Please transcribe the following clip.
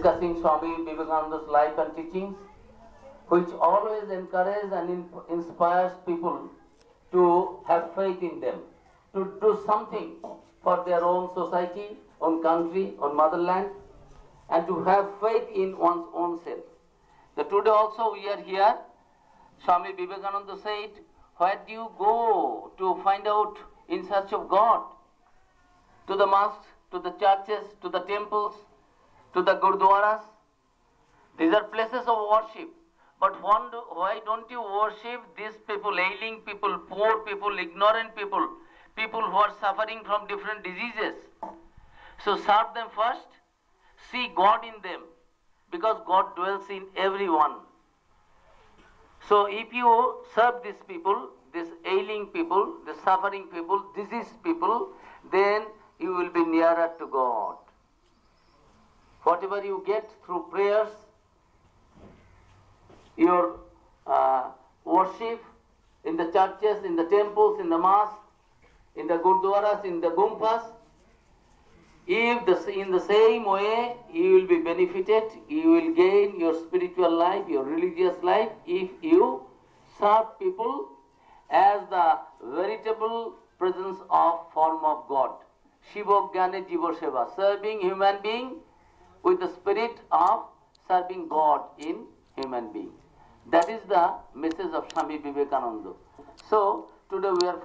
discussing Swami Vivekananda's life and teachings, which always encourage and inspires people to have faith in them, to do something for their own society, own country, own motherland, and to have faith in one's own self. Today also we are here. Swami Vivekananda said, where do you go to find out in search of God? To the mosques, to the churches, to the temples, to the gurdwaras. These are places of worship. But why don't you worship these people, ailing people, poor people, ignorant people, people who are suffering from different diseases? So serve them first, see God in them, because God dwells in everyone. So if you serve these people, these ailing people, the suffering people, diseased people, then you will be nearer to God. Whatever you get through prayers, your worship in the churches, in the temples, in the mosques, in the gurdwaras, in the gumpas, if in the same way you will be benefited, you will gain your spiritual life, your religious life, if you serve people as the veritable presence of form of God. Shiva Jnane Jiva Seva, serving human being with the spirit of serving God in human being. That is the message of Swami Vivekananda. So today we are